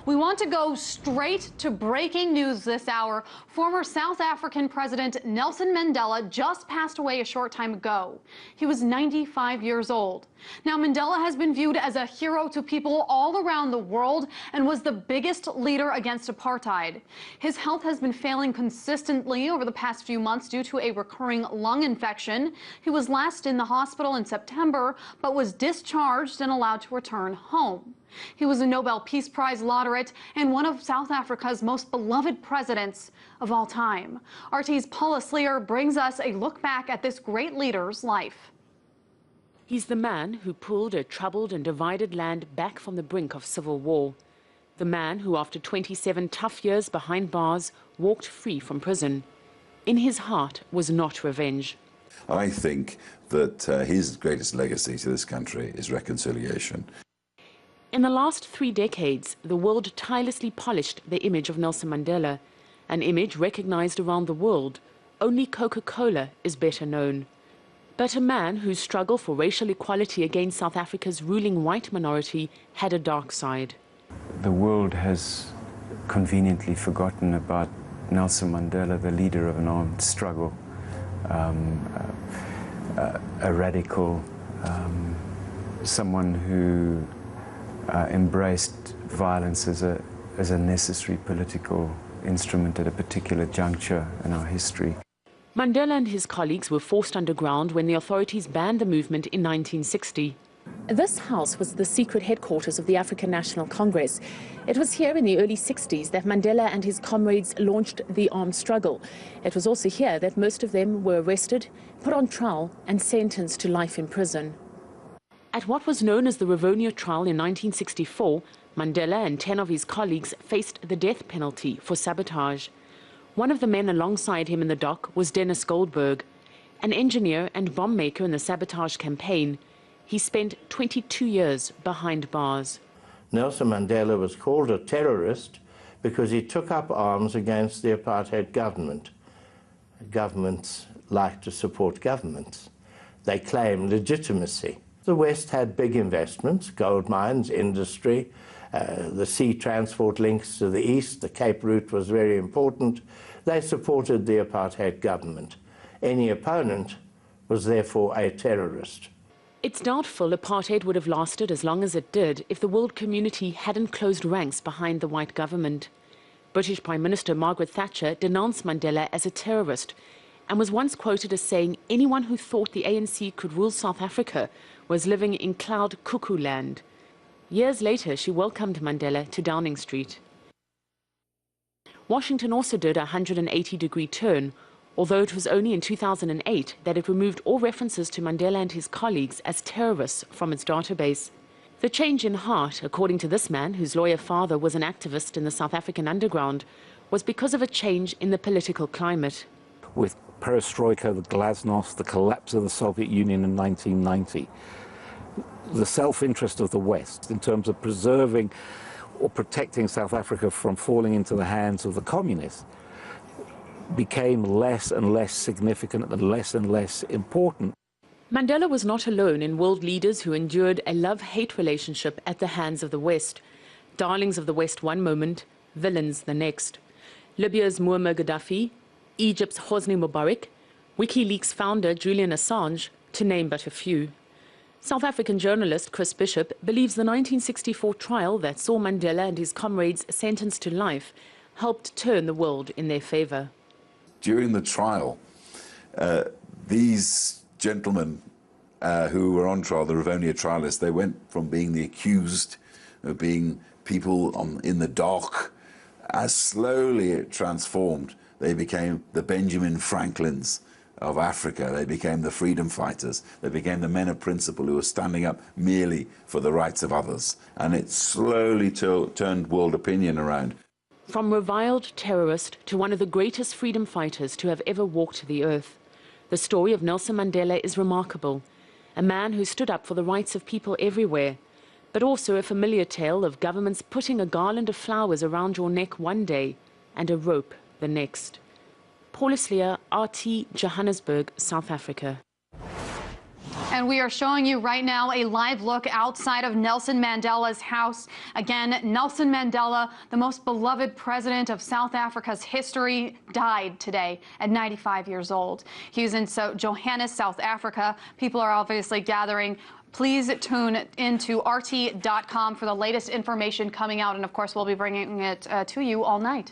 We want to go straight to breaking news this hour. Former South African President Nelson Mandela just passed away a short time ago. He was 95 years old. Now, Mandela has been viewed as a hero to people all around the world and was the biggest leader against apartheid. His health has been failing consistently over the past few months due to a recurring lung infection. He was last in the hospital in September, but was discharged and allowed to return home. He was a Nobel Peace Prize laureate and one of South Africa's most beloved presidents of all time. RT's Paula Sleer brings us a look back at this great leader's life. He's the man who pulled a troubled and divided land back from the brink of civil war. The man who, after 27 tough years behind bars, walked free from prison. In his heart was not revenge. I think that his greatest legacy to this country is reconciliation. In the last 3 decades, the world tirelessly polished the image of Nelson Mandela, an image recognized around the world. Only Coca-Cola is better known. But a man whose struggle for racial equality against South Africa's ruling white minority had a dark side. The world has conveniently forgotten about Nelson Mandela, the leader of an armed struggle, a radical, someone who embraced violence as a necessary political instrument at a particular juncture in our history. Mandela and his colleagues were forced underground when the authorities banned the movement in 1960. This house was the secret headquarters of the African National Congress. It was here in the early 60s that Mandela and his comrades launched the armed struggle. It was also here that most of them were arrested, put on trial and sentenced to life in prison. At what was known as the Rivonia trial in 1964, Mandela and 10 of his colleagues faced the death penalty for sabotage. One of the men alongside him in the dock was Dennis Goldberg, an engineer and bomb maker in the sabotage campaign. He spent 22 years behind bars. Nelson Mandela was called a terrorist because he took up arms against the apartheid government. Governments like to support governments. They claim legitimacy. The West had big investments, gold mines, industry, the sea transport links to the east, the Cape route was very important. They supported the apartheid government. Any opponent was therefore a terrorist. It's doubtful apartheid would have lasted as long as it did if the world community hadn't closed ranks behind the white government. British Prime Minister Margaret Thatcher denounced Mandela as a terrorist and was once quoted as saying anyone who thought the ANC could rule South Africa was living in cloud cuckoo land. Years later, she welcomed Mandela to Downing Street. Washington also did a 180-degree turn, although it was only in 2008 that it removed all references to Mandela and his colleagues as terrorists from its database. The change in heart, according to this man, whose lawyer father was an activist in the South African underground, was because of a change in the political climate. With perestroika, the glasnost, the collapse of the Soviet Union in 1990, the self-interest of the West in terms of preserving or protecting South Africa from falling into the hands of the communists became less and less significant and less important. Mandela was not alone in world leaders who endured a love-hate relationship at the hands of the West. Darlings of the West one moment, villains the next. Libya's Muammar Gaddafi, Egypt's Hosni Mubarak, WikiLeaks founder Julian Assange, to name but a few. South African journalist Chris Bishop believes the 1964 trial that saw Mandela and his comrades sentenced to life helped turn the world in their favor. During the trial, these gentlemen who were on trial, the Rivonia trialists, they went from being the accused of being people in the dock, as slowly it transformed. They became the Benjamin Franklins of Africa. They became the freedom fighters. They became the men of principle who were standing up merely for the rights of others. And it slowly turned world opinion around. From reviled terrorist to one of the greatest freedom fighters to have ever walked the earth, the story of Nelson Mandela is remarkable. A man who stood up for the rights of people everywhere, but also a familiar tale of governments putting a garland of flowers around your neck one day and a rope the next. Paula Sleer, RT, Johannesburg, South Africa. And we are showing you right now a live look outside of Nelson Mandela's house. Again, Nelson Mandela, the most beloved president of South Africa's history, died today at 95 years old. He was in Johannesburg, South Africa. People are obviously gathering. Please tune into RT.com for the latest information coming out. And of course, we'll be bringing it to you all night.